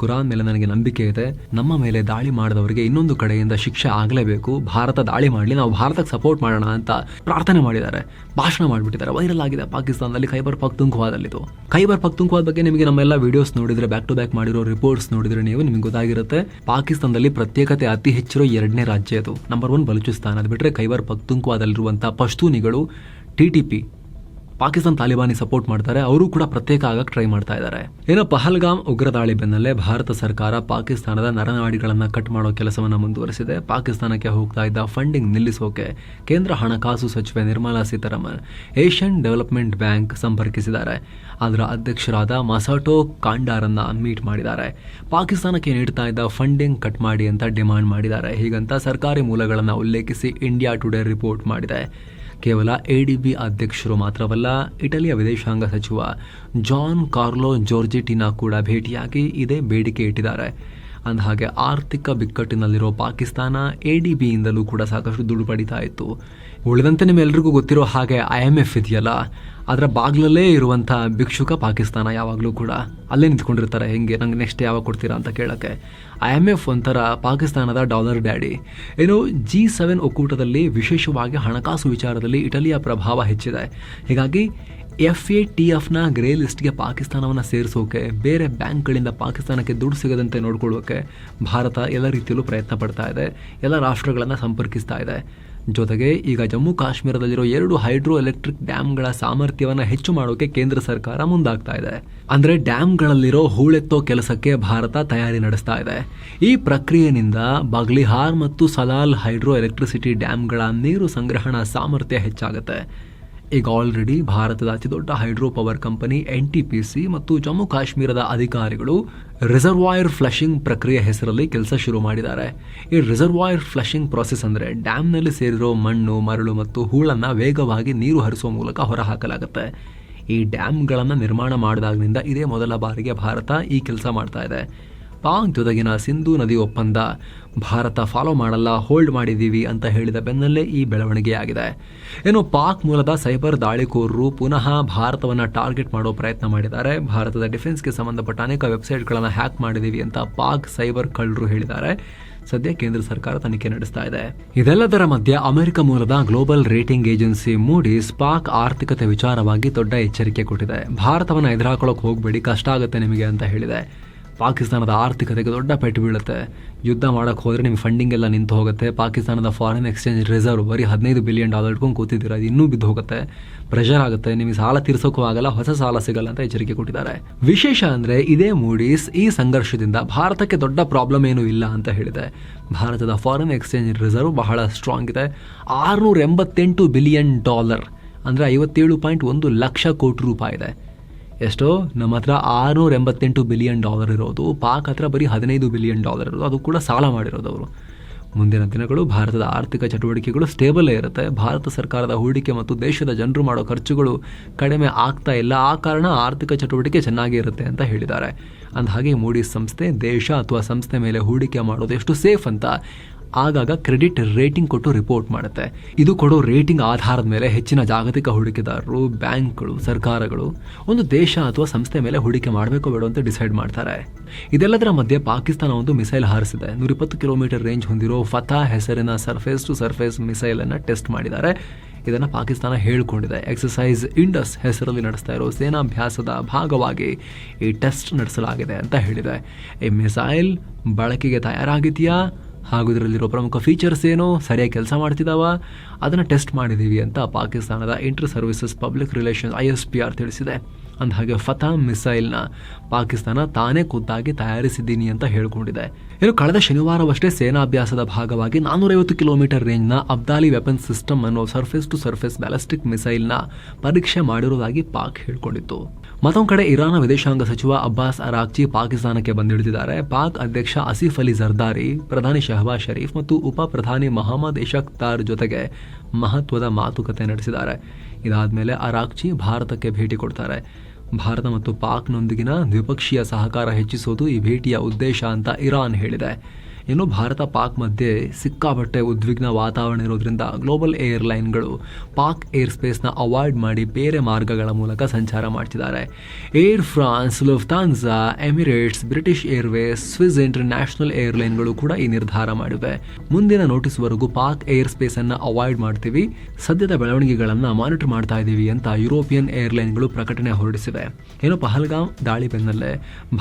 ಕುರಾನ್ ಮೇಲೆ ನನಗೆ ನಂಬಿಕೆ ಇದೆ. ನಮ್ಮ ಮೇಲೆ ದಾಳಿ ಮಾಡಿದವರಿಗೆ ಇನ್ನೊಂದು ಕಡೆಯಿಂದ ಶಿಕ್ಷೆ ಆಗಲೇಬೇಕು. ಭಾರತ ದಾಳಿ ಮಾಡಲಿ, ನಾವು ಭಾರತಕ್ಕೆ ಸಪೋರ್ಟ್ ಮಾಡೋಣ ಅಂತ ಪ್ರಾರ್ಥನೆ ಮಾಡಿದ್ದಾರೆ. ಭಾಷಣ ಮಾಡಿಬಿಟ್ಟಿದ್ದಾರೆ. ವೈರಲ್ ಆಗಿದೆ ಪಾಕಿಸ್ತಾನದಲ್ಲಿ ಖೈಬರ್ ಪಖ್ತೂನ್ಖ್ವಾದಲ್ಲಿದ್ದು. ಖೈಬರ್ ಪಖ್ತೂನ್ಖ್ವಾ ಬಗ್ಗೆ ನಿಮಗೆ ನಮ್ಮೆಲ್ಲ ವಿಡಿಯೋಸ್ ನೋಡಿದ್ರೆ, ಬ್ಯಾಕ್ ಟು ಬ್ಯಾಕ್ ಮಾಡಿರೋ ರಿಪೋರ್ಟ್ಸ್ ನೋಡಿದ್ರೆ ನಿಮಗೆ ಗೊತ್ತಾಗಿರುತ್ತೆ. ಪಾಕಿಸ್ತಾನದಲ್ಲಿ ಪ್ರತ್ಯೇಕತೆ ಅತಿ ಹೆಚ್ಚಿರೋ 2ನೇ ರಾಜ್ಯ ಅದು. ನಂಬರ್ 1 ಬಲೂಚಿಸ್ತಾನ. ಅದು ಬಿಟ್ಟರೆ ಖೈಬರ್ ಪಖ್ತೂನ್ಖ್ವಾದಲ್ಲಿರುವಂಥ ಪಶ್ತೂನಿಗಳು TTP ಪಾಕಿಸ್ತಾನ ತಾಲಿಬಾನಿ ಸಪೋರ್ಟ್ ಮಾಡ್ತಾರೆ. ಅವರು ಕೂಡ ಪ್ರತ್ಯೇಕ ಆಗಕ್ಕೆ ಟ್ರೈ ಮಾಡ್ತಾ ಇದ್ದಾರೆ. ಏನೋ ಪಹಲ್ಗಾಮ್ ಉಗ್ರದಾಳಿ ಬೆನ್ನಲ್ಲೇ ಭಾರತ ಸರ್ಕಾರ ಪಾಕಿಸ್ತಾನದ ನರನಾಡಿಗಳನ್ನು ಕಟ್ ಮಾಡೋ ಕೆಲಸವನ್ನು ಮುಂದುವರೆಸಿದೆ. ಪಾಕಿಸ್ತಾನಕ್ಕೆ ಹೋಗ್ತಾ ಇದ್ದ ಫಂಡಿಂಗ್ ನಿಲ್ಲಿಸೋಕೆ ಕೇಂದ್ರ ಹಣಕಾಸು ಸಚಿವೆ Nirmala Sitharaman Asian development bank ಸಂಪರ್ಕಿಸಿದ್ದಾರೆ. ಅದರ ಅಧ್ಯಕ್ಷರಾದ ಮಸಾಟೋ ಕಾಂಡಾರನ್ನ ಮೀಟ್ ಮಾಡಿದ್ದಾರೆ. ಪಾಕಿಸ್ತಾನಕ್ಕೆ ನೀಡ್ತಾ ಇದ್ದ ಫಂಡಿಂಗ್ ಕಟ್ ಮಾಡಿ ಅಂತ ಡಿಮಾಂಡ್ ಮಾಡಿದ್ದಾರೆ. ಹೀಗಂತ ಸರ್ಕಾರಿ ಮೂಲಗಳನ್ನು ಉಲ್ಲೇಖಿಸಿ ಇಂಡಿಯಾ ಟುಡೇ ರಿಪೋರ್ಟ್ ಮಾಡಿದೆ. ಕೇವಲ ADB ಅಧ್ಯಕ್ಷರು ಮಾತ್ರವಲ್ಲ, ಇಟಲಿಯ ವಿದೇಶಾಂಗ ಸಚಿವ ಜಾನ್ ಕಾರ್ಲೋ ಜೋರ್ಜಿಟಿನಾ ಕೂಡ ಭೇಟಿಯಾಗಿ ಇದೇ ಬೇಡಿಕೆ ಇಟ್ಟಿದ್ದಾರೆ. ಅಂದಹಾಗೆ ಆರ್ಥಿಕ ಬಿಕ್ಕಟ್ಟಿನಲ್ಲಿರೋ ಪಾಕಿಸ್ತಾನ ADBಯಿಂದಲೂ ಕೂಡ ಸಾಕಷ್ಟು ದುಡ್ಡು ಪಡಿತಾ ಇತ್ತು. ಉಳಿದಂತೆ ನಿಮ್ಮೆಲ್ಲರಿಗೂ ಗೊತ್ತಿರೋ ಹಾಗೆ IMF ಇದೆಯಲ್ಲ, ಅದರ ಬಾಗ್ಲಲ್ಲೇ ಇರುವಂಥ ಭಿಕ್ಷುಕ ಪಾಕಿಸ್ತಾನ. ಯಾವಾಗಲೂ ಕೂಡ ಅಲ್ಲೇ ನಿಂತ್ಕೊಂಡಿರ್ತಾರೆ. ಹೆಂಗೆ ನಂಗೆ ನೆಕ್ಸ್ಟ್ ಯಾವಾಗ ಕೊಡ್ತೀರಾ ಅಂತ ಕೇಳೋಕ್ಕೆ. IMF ಒಂಥರ ಪಾಕಿಸ್ತಾನದ ಡಾಲರ್ ಡ್ಯಾಡಿ. ಏನು G7 ಒಕ್ಕೂಟದಲ್ಲಿ ವಿಶೇಷವಾಗಿ ಹಣಕಾಸು ವಿಚಾರದಲ್ಲಿ ಇಟಲಿಯ ಪ್ರಭಾವ ಹೆಚ್ಚಿದೆ. ಹೀಗಾಗಿ FATFನ ಗ್ರೇ ಲಿಸ್ಟ್ಗೆ ಪಾಕಿಸ್ತಾನವನ್ನು ಸೇರಿಸೋಕೆ, ಬೇರೆ ಬ್ಯಾಂಕ್ಗಳಿಂದ ಪಾಕಿಸ್ತಾನಕ್ಕೆ ದುಡ್ಡು ಸಿಗದಂತೆ ನೋಡ್ಕೊಳ್ಳೋಕೆ ಭಾರತ ಎಲ್ಲ ರೀತಿಯಲ್ಲೂ ಪ್ರಯತ್ನ ಪಡ್ತಾ ಇದೆ. ಎಲ್ಲ ರಾಷ್ಟ್ರಗಳನ್ನು ಸಂಪರ್ಕಿಸ್ತಾ ಇದೆ. ಜೊತೆಗೆ ಈಗ ಜಮ್ಮು ಕಾಶ್ಮೀರದಲ್ಲಿರೋ 2 ಹೈಡ್ರೋ ಎಲೆಕ್ಟ್ರಿಕ್ ಡ್ಯಾಮ್ಗಳ ಸಾಮರ್ಥ್ಯವನ್ನು ಹೆಚ್ಚು ಮಾಡೋಕೆ ಕೇಂದ್ರ ಸರ್ಕಾರ ಮುಂದಾಗ್ತಾ ಇದೆ. ಅಂದರೆ ಡ್ಯಾಮ್ಗಳಲ್ಲಿರೋ ಹೂಳೆತ್ತೋ ಕೆಲಸಕ್ಕೆ ಭಾರತ ತಯಾರಿ ನಡೆಸ್ತಾ ಇದೆ. ಈ ಪ್ರಕ್ರಿಯೆಯಿಂದ ಬಗ್ಲಿಹಾರ್ ಮತ್ತು ಸಲಾಲ್ ಹೈಡ್ರೋ ಎಲೆಕ್ಟ್ರಿಸಿಟಿ ಡ್ಯಾಮ್ಗಳ ನೀರು ಸಂಗ್ರಹಣಾ ಸಾಮರ್ಥ್ಯ ಹೆಚ್ಚಾಗುತ್ತೆ. ಈಗ ಆಲ್ರೆಡಿ ಭಾರತದ ಅತಿದೊಡ್ಡ ಹೈಡ್ರೋ ಪವರ್ ಕಂಪನಿ NTPC ಮತ್ತು ಜಮ್ಮು ಕಾಶ್ಮೀರದ ಅಧಿಕಾರಿಗಳು ರಿಸರ್ವಾಯರ್ ಫ್ಲಶಿಂಗ್ ಪ್ರಕ್ರಿಯೆ ಹೆಸರಲ್ಲಿ ಕೆಲಸ ಶುರು ಮಾಡಿದ್ದಾರೆ. ಈ ರಿಸರ್ವಾಯರ್ ಫ್ಲಶಿಂಗ್ ಪ್ರಾಸೆಸ್ ಅಂದರೆ ಡ್ಯಾಮ್ನಲ್ಲಿ ಸೇರಿರೋ ಮಣ್ಣು, ಮರಳು ಮತ್ತು ಹೂಳನ್ನು ವೇಗವಾಗಿ ನೀರು ಹರಿಸುವ ಮೂಲಕ ಹೊರಹಾಕಲಾಗುತ್ತೆ. ಈ ಡ್ಯಾಮ್ಗಳನ್ನು ನಿರ್ಮಾಣ ಮಾಡಿದಾಗಿನಿಂದ ಇದೇ ಮೊದಲ ಬಾರಿಗೆ ಭಾರತ ಈ ಕೆಲಸ ಮಾಡ್ತಾ ಇದೆ. ಪಾಕ್ ಜೊತೆಗಿನ ಸಿಂಧೂ ನದಿ ಒಪ್ಪಂದ ಭಾರತ ಫಾಲೋ ಮಾಡಲ್ಲ, ಹೋಲ್ಡ್ ಮಾಡಿದ್ದೀವಿ ಅಂತ ಹೇಳಿದ ಬೆನ್ನಲ್ಲೇ ಈ ಬೆಳವಣಿಗೆಯಾಗಿದೆ. ಇನ್ನು ಪಾಕ್ ಮೂಲದ ಸೈಬರ್ ದಾಳಿಕೋರರು ಪುನಃ ಭಾರತವನ್ನು ಟಾರ್ಗೆಟ್ ಮಾಡೋ ಪ್ರಯತ್ನ ಮಾಡಿದ್ದಾರೆ. ಭಾರತದ ಡಿಫೆನ್ಸ್ಗೆ ಸಂಬಂಧಪಟ್ಟ ಅನೇಕ ವೆಬ್ಸೈಟ್ಗಳನ್ನು ಹ್ಯಾಕ್ ಮಾಡಿದ್ದೀವಿ ಅಂತ ಪಾಕ್ ಸೈಬರ್ ಕಳ್ಳರು ಹೇಳಿದ್ದಾರೆ. ಸದ್ಯ ಕೇಂದ್ರ ಸರ್ಕಾರ ತನಿಖೆ ನಡೆಸ್ತಾ ಇದೆ. ಇದೆಲ್ಲದರ ಮಧ್ಯೆ ಅಮೆರಿಕ ಮೂಲದ global rating agency Moody's Pak ಆರ್ಥಿಕತೆ ವಿಚಾರವಾಗಿ ದೊಡ್ಡ ಎಚ್ಚರಿಕೆ ಕೊಟ್ಟಿದೆ. ಭಾರತವನ್ನು ಎದುರಾಕೊಳ್ಳೋಕೆ ಹೋಗಬೇಡಿ, ಕಷ್ಟ ಆಗುತ್ತೆ ನಿಮಗೆ ಅಂತ ಹೇಳಿದೆ. ಪಾಕಿಸ್ತಾನದ ಆರ್ಥಿಕತೆಗೆ ದೊಡ್ಡ ಪೆಟ್ಟು ಬೀಳುತ್ತೆ, ಯುದ್ಧ ಮಾಡೋಕ್ಕೆ ಹೋದರೆ ನಿಮಗೆ ಫಂಡಿಂಗ್ ಎಲ್ಲ ನಿಂತು ಹೋಗುತ್ತೆ. ಪಾಕಿಸ್ತಾನದ ಫಾರಿನ್ ಎಕ್ಸ್ಚೇಂಜ್ ರಿಸರ್ವ್ ಬರೀ $15 ಬಿಲಿಯನ್ ಇಟ್ಕೊಂಡು ಕೂತಿದ್ದೀರಾ, ಅದು ಇನ್ನೂ ಬಿದ್ದು ಹೋಗುತ್ತೆ, ಪ್ರೆಷರ್ ಆಗುತ್ತೆ, ನಿಮಗೆ ಸಾಲ ತೀರ್ಸೋಕ್ಕೂ ಆಗಲ್ಲ, ಹೊಸ ಸಾಲ ಸಿಗಲ್ಲ ಅಂತ ಎಚ್ಚರಿಕೆ ಕೊಟ್ಟಿದ್ದಾರೆ. ವಿಶೇಷ ಅಂದರೆ ಇದೇ ಮೂಡೀಸ್ ಈ ಸಂಘರ್ಷದಿಂದ ಭಾರತಕ್ಕೆ ದೊಡ್ಡ ಪ್ರಾಬ್ಲಮ್ ಏನೂ ಇಲ್ಲ ಅಂತ ಹೇಳಿದೆ. ಭಾರತದ ಫಾರಿನ್ ಎಕ್ಸ್ಚೇಂಜ್ ರಿಸರ್ವ್ ಬಹಳ ಸ್ಟ್ರಾಂಗ್ ಇದೆ. $688 ಬಿಲಿಯನ್ ಅಂದರೆ 57.1 ಲಕ್ಷ ಕೋಟಿ ರೂಪಾಯಿ ಇದೆ. ಎಷ್ಟೋ ನಮ್ಮ ಹತ್ರ $688 ಬಿಲಿಯನ್ ಇರೋದು, ಪಾಕ್ ಹತ್ರ ಬರೀ $15 ಬಿಲಿಯನ್ ಇರೋದು, ಅದು ಕೂಡ ಸಾಲ ಮಾಡಿರೋದು ಅವರು. ಮುಂದಿನ ದಿನಗಳು ಭಾರತದ ಆರ್ಥಿಕ ಚಟುವಟಿಕೆಗಳು ಸ್ಟೇಬಲೇ ಇರುತ್ತೆ. ಭಾರತ ಸರ್ಕಾರದ ಹೂಡಿಕೆ ಮತ್ತು ದೇಶದ ಜನರು ಮಾಡೋ ಖರ್ಚುಗಳು ಕಡಿಮೆ ಆಗ್ತಾ ಇಲ್ಲ, ಆ ಕಾರಣ ಆರ್ಥಿಕ ಚಟುವಟಿಕೆ ಚೆನ್ನಾಗಿ ಇರುತ್ತೆ ಅಂತ ಹೇಳಿದ್ದಾರೆ. ಅಂದಹಾಗೆ ಮೂಡೀಸ್ ಸಂಸ್ಥೆ ದೇಶ ಅಥವಾ ಸಂಸ್ಥೆ ಮೇಲೆ ಹೂಡಿಕೆ ಮಾಡೋದು ಎಷ್ಟು ಸೇಫ್ ಅಂತ ಆಗಾಗ ಕ್ರೆಡಿಟ್ ರೇಟಿಂಗ್ ಕೊಟ್ಟು ರಿಪೋರ್ಟ್ ಮಾಡುತ್ತೆ. ಇದು ಕೊಡೋ ರೇಟಿಂಗ್ ಆಧಾರದ ಮೇಲೆ ಹೆಚ್ಚಿನ ಜಾಗತಿಕ ಹೂಡಿಕೆದಾರರು, ಬ್ಯಾಂಕ್ಗಳು, ಸರ್ಕಾರಗಳು ಒಂದು ದೇಶ ಅಥವಾ ಸಂಸ್ಥೆ ಮೇಲೆ ಹೂಡಿಕೆ ಮಾಡಬೇಕೋ ಬೇಡೋ ಅಂತ ಡಿಸೈಡ್ ಮಾಡ್ತಾರೆ. ಇದೆಲ್ಲದರ ಮಧ್ಯೆ ಪಾಕಿಸ್ತಾನ ಒಂದು ಮಿಸೈಲ್ ಹಾರಿಸಿದೆ. 120 ಕಿಲೋಮೀಟರ್ ರೇಂಜ್ ಹೊಂದಿರೋ ಫತಾ ಹೆಸರಿನ ಸರ್ಫೇಸ್ ಟು ಸರ್ಫೇಸ್ ಮಿಸೈಲ್ ಅನ್ನು ಟೆಸ್ಟ್ ಮಾಡಿದ್ದಾರೆ. ಇದನ್ನು ಪಾಕಿಸ್ತಾನ ಹೇಳಿಕೊಂಡಿದೆ. ಎಕ್ಸಸೈಸ್ ಇಂಡಸ್ ಹೆಸರಲ್ಲಿ ನಡೆಸ್ತಾ ಇರೋ ಸೇನಾಭ್ಯಾಸದ ಭಾಗವಾಗಿ ಈ ಟೆಸ್ಟ್ ನಡೆಸಲಾಗಿದೆ ಅಂತ ಹೇಳಿದೆ. ಈ ಮಿಸೈಲ್ ಬಳಕೆಗೆ ತಯಾರಾಗಿದೆಯಾ, ಹಾಗೂ ಇದರಲ್ಲಿರೋ ಪ್ರಮುಖ ಫೀಚರ್ಸ್ ಏನು, ಸರಿಯಾಗಿ ಕೆಲಸ ಮಾಡ್ತಿದ್ದಾವ, ಅದನ್ನು ಟೆಸ್ಟ್ ಮಾಡಿದ್ದೀವಿ ಅಂತ ಪಾಕಿಸ್ತಾನದ inter services public relations ISPR ತಿಳಿಸಿದೆ. ಅಂದಹಾಗೆ ಫತಾ ಮಿಸೈಲ್ನ ಪಾಕಿಸ್ತಾನ ತಾನೇ ಖುದ್ದಾಗಿ ತಯಾರಿಸಿದ್ದೀನಿ ಅಂತ ಹೇಳಿಕೊಂಡಿದೆ. ಇನ್ನು ಕಳೆದ ಶನಿವಾರವಷ್ಟೇ ಸೇನಾಭ್ಯಾಸದ ಭಾಗವಾಗಿ 450 ಕಿಲೋಮೀಟರ್ ರೇಂಜ್ನ ಅಬ್ದಾಲಿ ವೆಪನ್ ಸಿಸ್ಟಮ್ ಅನ್ನೋ ಸರ್ಫೇಸ್ ಟು ಸರ್ಫೇಸ್ ಬ್ಯಾಲಿಸ್ಟಿಕ್ ಮಿಸೈಲ್ನ ಪರೀಕ್ಷೆ ಮಾಡಿರುವುದಾಗಿ ಪಾಕ್ ಹೇಳಿಕೊಂಡಿತ್ತು. ಮತ್ತೊಂದು ಕಡೆ ಇರಾನ್ನ ವಿದೇಶಾಂಗ ಸಚಿವ ಅಬ್ಬಾಸ್ ಅರಾಕ್ಚಿ ಪಾಕಿಸ್ತಾನಕ್ಕೆ ಬಂದಿಳಿದಿದ್ದಾರೆ. ಪಾಕ್ ಅಧ್ಯಕ್ಷ ಆಸಿಫ್ ಅಲಿ ಜರ್ದಾರಿ, ಪ್ರಧಾನಿ ಶಹಬಾಜ್ ಶರೀಫ್ ಮತ್ತು ಉಪ ಪ್ರಧಾನಿ ಮೊಹಮ್ಮದ್ ಇಶಕ್ತಾರ್ ಜೊತೆಗೆ ಮಹತ್ವದ ಮಾತುಕತೆ ನಡೆಸಿದ್ದಾರೆ. ಇದಾದ್ಮೇಲೆ ಅರಾಕ್ಚಿ ಭಾರತಕ್ಕೆ ಭೇಟಿ ಕೊಡ್ತಾರೆ. ಭಾರತ ಮತ್ತು ಪಾಕ್ನೊಂದಿಗಿನ ದ್ವಿಪಕ್ಷೀಯ ಸಹಕಾರ ಹೆಚ್ಚಿಸೋದು ಈ ಭೇಟಿಯ ಉದ್ದೇಶ ಅಂತ ಇರಾನ್ ಹೇಳಿದೆ. ಇನ್ನು ಭಾರತ ಪಾಕ್ ಮಧ್ಯೆ ಸಿಕ್ಕಾಪಟ್ಟೆ ಉದ್ವಿಗ್ನ ವಾತಾವರಣ ಇರೋದ್ರಿಂದ ಗ್ಲೋಬಲ್ ಏರ್ಲೈನ್ಗಳು ಪಾಕ್ ಏರ್ ಸ್ಪೇಸ್ನ ಅವಾಯ್ಡ್ ಮಾಡಿ ಬೇರೆ ಮಾರ್ಗಗಳ ಮೂಲಕ ಸಂಚಾರ ಮಾಡ್ತಿದ್ದಾರೆ. Air France, Lufthansa, Emirates, British Airways, Swiss International ಏರ್ಲೈನ್ಗಳು ಕೂಡ ಈ ನಿರ್ಧಾರ ಮಾಡಿವೆ. ಮುಂದಿನ ನೋಟಿಸ್ವರೆಗೂ ಪಾಕ್ ಏರ್ ಸ್ಪೇಸ್ ಅನ್ನು ಅವಾಯ್ಡ್ ಮಾಡ್ತೀವಿ, ಸದ್ಯದ ಬೆಳವಣಿಗೆಗಳನ್ನು ಮಾನಿಟರ್ ಮಾಡ್ತಾ ಇದ್ದೀವಿ ಅಂತ ಯುರೋಪಿಯನ್ ಏರ್ಲೈನ್ಗಳು ಪ್ರಕಟಣೆ ಹೊರಡಿಸಿವೆ. ಏನು ಪಹಲ್ಗಾಮ್ ದಾಳಿ ಬೆನ್ನಲ್ಲೇ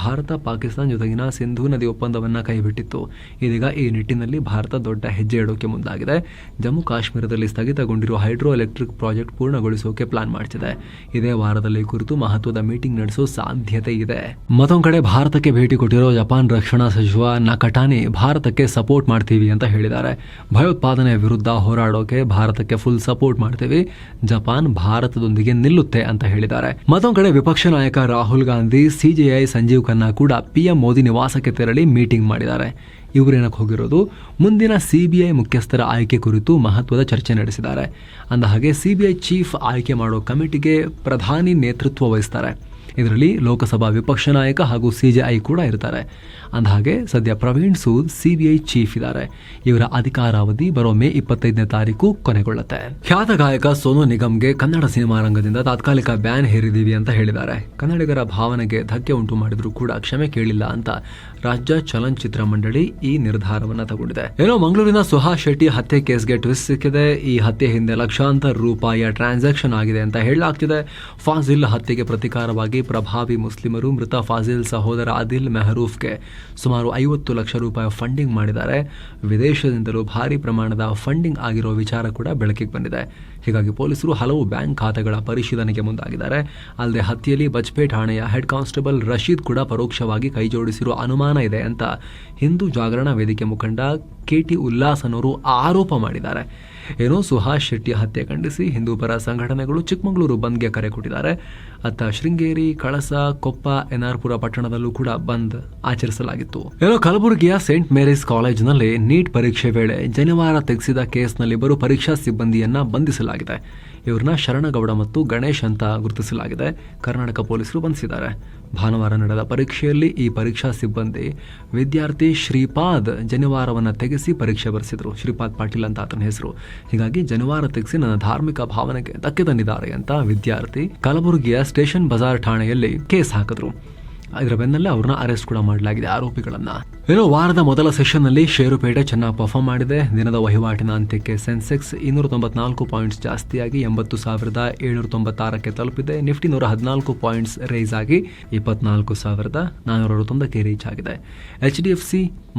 ಭಾರತ ಪಾಕಿಸ್ತಾನ ಜೊತೆಗಿನ ಸಿಂಧೂ ನದಿ ಒಪ್ಪಂದವನ್ನು ಕೈಬಿಟ್ಟಿತ್ತು. ಇದೀಗ ಈ ನಿಟ್ಟಿನಲ್ಲಿ ಭಾರತ ದೊಡ್ಡ ಹೆಜ್ಜೆ ಇಡೋಕೆ ಮುಂದಾಗಿದೆ. ಜಮ್ಮು ಕಾಶ್ಮೀರದಲ್ಲಿ ಸ್ಥಗಿತಗೊಂಡಿರುವ ಹೈಡ್ರೋ ಎಲೆಕ್ಟ್ರಿಕ್ ಪ್ರಾಜೆಕ್ಟ್ ಪೂರ್ಣಗೊಳಿಸೋಕೆ ಪ್ಲಾನ್ ಮಾಡ್ತಿದೆ. ಇದೇ ವಾರದಲ್ಲಿ ಕುರಿತು ಮಹತ್ವದ ಮೀಟಿಂಗ್ ನಡೆಸೋ ಸಾಧ್ಯತೆ ಇದೆ. ಮತ್ತೊಂದು ಕಡೆ ಭಾರತಕ್ಕೆ ಭೇಟಿ ಕೊಟ್ಟಿರೋ ಜಪಾನ್ ರಕ್ಷಣಾ ಸಚಿವ ನಕಟಾನಿ ಭಾರತಕ್ಕೆ ಸಪೋರ್ಟ್ ಮಾಡ್ತೀವಿ ಅಂತ ಹೇಳಿದ್ದಾರೆ. ಭಯೋತ್ಪಾದನೆ ವಿರುದ್ಧ ಹೋರಾಡೋಕೆ ಭಾರತಕ್ಕೆ ಫುಲ್ ಸಪೋರ್ಟ್ ಮಾಡ್ತೀವಿ, ಜಪಾನ್ ಭಾರತದೊಂದಿಗೆ ನಿಲ್ಲುತ್ತೆ ಅಂತ ಹೇಳಿದ್ದಾರೆ. ಮತ್ತೊಂದು ಕಡೆ ವಿಪಕ್ಷ ನಾಯಕ ರಾಹುಲ್ ಗಾಂಧಿ, CJI ಸಂಜೀವ್ ಖನ್ನಾ ಕೂಡ PM ಮೋದಿ ನಿವಾಸಕ್ಕೆ ತೆರಳಿ ಮೀಟಿಂಗ್ ಮಾಡಿದ್ದಾರೆ. ಇವರೇನಕ್ಕೆ ಹೋಗಿರೋದು ಮುಂದಿನ CBI ಮುಖ್ಯಸ್ಥರ ಆಯ್ಕೆ ಕುರಿತು ಮಹತ್ವದ ಚರ್ಚೆ ನಡೆಸಿದ್ದಾರೆ. ಅಂದಹಾಗೆ CBI ಚೀಫ್ ಆಯ್ಕೆ ಮಾಡೋ ಕಮಿಟಿಗೆ ಪ್ರಧಾನಿ ನೇತೃತ್ವ ವಹಿಸ್ತಾರೆ. ಇದರಲ್ಲಿ ಲೋಕಸಭಾ ವಿಪಕ್ಷ ನಾಯಕ ಹಾಗೂ CJI ಕೂಡ ಇರ್ತಾರೆ. ಅಂದಹಾಗೆ ಸದ್ಯ ಪ್ರವೀಣ್ ಸೂದ್ CBI ಚೀಫ್ ಇದ್ದಾರೆ. ಇವರ ಅಧಿಕಾರಾವಧಿ ಬರೋ ಮೇ 25ನೇ ತಾರೀಕು ಕೊನೆಗೊಳ್ಳುತ್ತೆ. ಖ್ಯಾತ ಗಾಯಕ ಸೋನು ನಿಗಮ್ಗೆ ಕನ್ನಡ ಸಿನಿಮಾ ರಂಗದಿಂದ ತಾತ್ಕಾಲಿಕ ಬ್ಯಾನ್ ಹೇರಿದೀವಿ ಅಂತ ಹೇಳಿದ್ದಾರೆ. ಕನ್ನಡಿಗರ ಭಾವನೆಗೆ ಧಕ್ಕೆ ಉಂಟು ಮಾಡಿದ್ರು ಕೂಡ ಕ್ಷಮೆ ಕೇಳಿಲ್ಲ ಅಂತ ರಾಜ್ಯ ಚಲನಚಿತ್ರ ಮಂಡಳಿ ಈ ನಿರ್ಧಾರವನ್ನು ತಗೊಂಡಿದೆ. ಏನೋ ಮಂಗಳೂರಿನ ಸುಹಾಸ್ ಶೆಟ್ಟಿ ಹತ್ಯೆ ಕೇಸ್ಗೆ ಟ್ವಿಸ್ಟ್ ಸಿಕ್ಕಿದೆ. ಈ ಹತ್ಯೆ ಹಿಂದೆ ಲಕ್ಷಾಂತರ ರೂಪಾಯಿಯ ಟ್ರಾನ್ಸಾಕ್ಷನ್ ಆಗಿದೆ ಅಂತ ಹೇಳಲಾಗ್ತಿದೆ. ಫಾಜಿಲ್ ಹತ್ಯೆಗೆ ಪ್ರತಿಕಾರವಾಗಿ ಪ್ರಭಾವಿ ಮುಸ್ಲಿಮರು ಮೃತ ಫಾಜಿಲ್ ಸಹೋದರ ಆದಿಲ್ ಮೆಹರೂಫ್ಗೆ ಸುಮಾರು 50 ಲಕ್ಷ ರೂಪಾಯಿ ಫಂಡಿಂಗ್ ಮಾಡಿದ್ದಾರೆ. ವಿದೇಶದಿಂದಲೂ ಭಾರಿ ಪ್ರಮಾಣದ ಫಂಡಿಂಗ್ ಆಗಿರೋ ವಿಚಾರ ಕೂಡ ಬೆಳಕಿಗೆ ಬಂದಿದೆ. ಹೀಗಾಗಿ ಪೊಲೀಸರು ಹಲವು ಬ್ಯಾಂಕ್ ಖಾತೆಗಳ ಪರಿಶೀಲನೆಗೆ ಮುಂದಾಗಿದ್ದಾರೆ. ಅಲ್ಲದೆ ಹತ್ಯೆಯಲ್ಲಿ ಬಜ್ಪೆ ಠಾಣೆಯ ಹೆಡ್ ಕಾನ್ಸ್ಟೇಬಲ್ ರಶೀದ್ ಕೂಡ ಪರೋಕ್ಷವಾಗಿ ಕೈಜೋಡಿಸಿರುವ ಅನುಮಾನ ಇದೆ ಅಂತ ಹಿಂದೂ ಜಾಗರಣ ವೇದಿಕೆ ಮುಖಂಡ KT ಉಲ್ಲಾಸ್ ಅನ್ನೋರು ಆರೋಪ ಮಾಡಿದ್ದಾರೆ. ಸುಹಾಸ್ ಶೆಟ್ಟಿ ಹತ್ಯೆ ಖಂಡಿಸಿ ಹಿಂದೂ ಪರ ಸಂಘಟನೆಗಳು ಚಿಕ್ಕಮಗಳೂರು ಬಂದ್ಗೆ ಕರೆ ಕೊಟ್ಟಿದ್ದಾರೆ. ಅತ್ತ ಶೃಂಗೇರಿ, ಕಳಸ, ಕೊಪ್ಪ, ಎನ್ಆರ್ಪುರ ಪಟ್ಟಣದಲ್ಲೂ ಕೂಡ ಬಂದ್ ಆಚರಿಸಲಾಗಿತ್ತು. ಕಲಬುರಗಿಯ ಸೇಂಟ್ ಮೇರೀಸ್ ಕಾಲೇಜಿನಲ್ಲಿ ನೀಟ್ ಪರೀಕ್ಷೆ ವೇಳೆ ಜನಿವಾರ ತೆಗೆಸಿದ ಕೇಸ್ನಲ್ಲಿ ಇಬ್ಬರು ಪರೀಕ್ಷಾ ಸಿಬ್ಬಂದಿಯನ್ನ ಬಂಧಿಸಲಾಗಿದೆ. ಇವ್ರನ್ನ ಶರಣಗೌಡ ಮತ್ತು ಗಣೇಶ್ ಅಂತ ಗುರುತಿಸಲಾಗಿದೆ. ಕರ್ನಾಟಕ ಪೊಲೀಸರು ಬಂಧಿಸಿದ್ದಾರೆ. ಭಾನುವಾರ ನಡೆದ ಪರೀಕ್ಷೆಯಲ್ಲಿ ಈ ಪರೀಕ್ಷಾ ಸಿಬ್ಬಂದಿ ವಿದ್ಯಾರ್ಥಿ ಶ್ರೀಪಾದ್ ಜನಿವಾರವನ್ನು ತೆಗೆಸಿ ಪರೀಕ್ಷೆ ಬರೆಸಿದ್ರು. ಶ್ರೀಪಾದ್ ಪಾಟೀಲ್ ಅಂತ ಆತನ ಹೆಸರು. ಹೀಗಾಗಿ ಜನಿವಾರ ತೆಗೆಸಿ ನನ್ನ ಧಾರ್ಮಿಕ ಭಾವನೆಗೆ ಧಕ್ಕೆ ತಂದಿದ್ದಾರೆ ಅಂತ ವಿದ್ಯಾರ್ಥಿ ಕಲಬುರಗಿಯ ಸ್ಟೇಷನ್ ಬಜಾರ್ ಠಾಣೆಯಲ್ಲಿ ಕೇಸ್ ಹಾಕಿದ್ರು. ಇದರ ಬೆನ್ನಲ್ಲೇ ಅವ್ರನ್ನ ಅರೆಸ್ಟ್ ಕೂಡ ಮಾಡಲಾಗಿದೆ, ಆರೋಪಿಗಳನ್ನ. ವಾರದ ಮೊದಲ ಸೆಷನ್ ನಲ್ಲಿ ಷೇರುಪೇಟೆ ಚೆನ್ನಾಗಿ ಪರ್ಫಾರ್ಮ್ ಮಾಡಿದೆ. ದಿನದ ವಹಿವಾಟಿನ ಅಂತ್ಯಕ್ಕೆ ಸೆನ್ಸೆಕ್ಸ್ 294 ಪಾಯಿಂಟ್ಸ್ ಜಾಸ್ತಿಯಾಗಿ 80,796ಕ್ಕೆ ತಲುಪಿದೆ. ನಿಫ್ಟಿ 114 ಪಾಯಿಂಟ್ಸ್ ರೈಸ್ ಆಗಿ 24,461ಕ್ಕೆ ರೀಚ್ ಆಗಿದೆ. HDFC,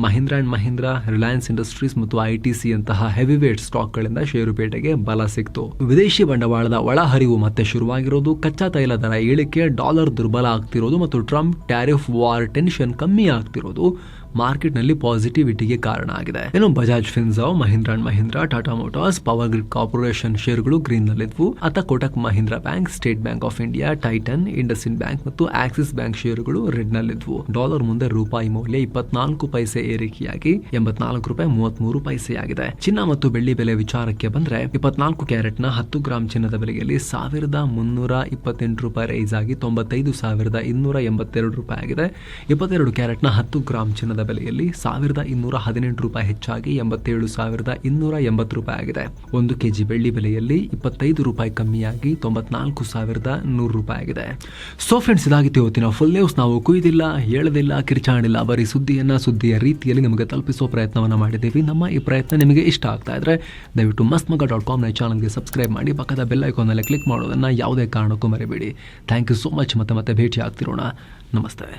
Mahindra and Mahindra, Reliance industries ಮತ್ತು ITC ಅಂತಹ ಹೆವಿವೇಟ್ ಸ್ಟಾಕ್ಗಳಿಂದ ಷೇರುಪೇಟೆಗೆ ಬಲ ಸಿಕ್ತು. ವಿದೇಶಿ ಬಂಡವಾಳದ ಒಳಹರಿವು ಮತ್ತೆ ಶುರುವಾಗಿರೋದು, ಕಚ್ಚಾ ತೈಲ ದರ ಇಳಿಕೆ, ಡಾಲರ್ ದುರ್ಬಲ ಆಗ್ತಿರೋದು ಮತ್ತು ಟ್ರಂಪ್ ಟ್ಯಾರಿಫ್ ವಾರ್ ಟೆನ್ಷನ್ ಕಮ್ಮಿ ಆಗ್ತಿರೋದು ಮಾರ್ಕೆಟ್ನಲ್ಲಿ ಪಾಸಿಟಿವಿಟಿಗೆ ಕಾರಣ ಆಗಿದೆ. Bajaj Finserv, Mahindra and Mahindra, Tata Motors, Power Grid Corporation ಷೇರುಗಳು ಗ್ರೀನ್ ನಲ್ಲಿದ್ವು. Kotak Mahindra bank, State Bank of India, Titan, IndusInd bank ಮತ್ತು ಆಕ್ಸಿಸ್ ಬ್ಯಾಂಕ್ ಷೇರುಗಳು ರೆಡ್ ನಲ್ಲಿದ್ವು. ಡಾಲರ್ ಮುಂದೆ ರೂಪಾಯಿ ಮೌಲ್ಯ 24 ಪೈಸೆ ಏರಿಕೆಯಾಗಿ 84 ರೂಪಾಯಿ 33 ಪೈಸೆಯಾಗಿದೆ. ಚಿನ್ನ ಮತ್ತು ಬೆಳ್ಳಿ ಬೆಲೆ ವಿಚಾರಕ್ಕೆ ಬಂದ್ರೆ 24 ಕ್ಯಾರೆಟ್ನ 10 ಗ್ರಾಂ ಚಿನ್ನದ ಬೆಲೆಯಲ್ಲಿ 1,328 ರೂಪಾಯಿ ರೈಸ್ ಆಗಿ 95,282 ರೂಪಾಯಿ ಆಗಿದೆ. 22 ಕ್ಯಾರೆಟ್ನ 10 ಗ್ರಾಂ ಚಿನ್ನದ ಬೆಲೆಯಲ್ಲಿ 1,218 ರೂಪಾಯಿ ಹೆಚ್ಚಾಗಿ 87,280 ರೂಪಾಯಿ ಆಗಿದೆ. 1 ಕೆಜಿ ಬೆಳ್ಳಿ ಬೆಲೆಯಲ್ಲಿ 25 ರೂಪಾಯಿ ಕಮ್ಮಿಯಾಗಿ 94,100 ರೂಪಾಯಿ ಆಗಿದೆ. ಸೊ ಫ್ರೆಂಡ್ಸ್, ಇದಾಗಿತ್ತು ಇವತ್ತಿನ ಫುಲ್ ನ್ಯೂಸ್. ನಾವು ಕುಯ್ದಿಲ್ಲ, ಹೇಳದಿಲ್ಲ, ಕಿರ್ಚಾಣಿಲ್ಲ, ಬರೀ ಸುದ್ದಿಯ ರೀತಿಯಲ್ಲಿ ನಿಮಗೆ ತಲುಪಿಸುವ ಪ್ರಯತ್ನವನ್ನ ಮಾಡಿದ್ದೀವಿ. ನಮ್ಮ ಈ ಪ್ರಯತ್ನ ನಿಮಗೆ ಇಷ್ಟ ಆಗ್ತಾ ಇದ್ರೆ ದಯವಿಟ್ಟು mastmaga.com ಚಾನಲ್ಗೆ ಸಬ್ಸ್ಕ್ರೈಬ್ ಮಾಡಿ, ಪಕ್ಕದ ಬೆಲ್ ಐಕಾನ್ ಮೇಲೆ ಕ್ಲಿಕ್ ಮಾಡೋದನ್ನ ಯಾವುದೇ ಕಾರಣಕ್ಕೂ ಮರಿಬೇಡಿ. Thank you so much. ಮತ್ತೆ ಭೇಟಿ ಆಗ್ತಿರೋಣ. ನಮಸ್ತೆ.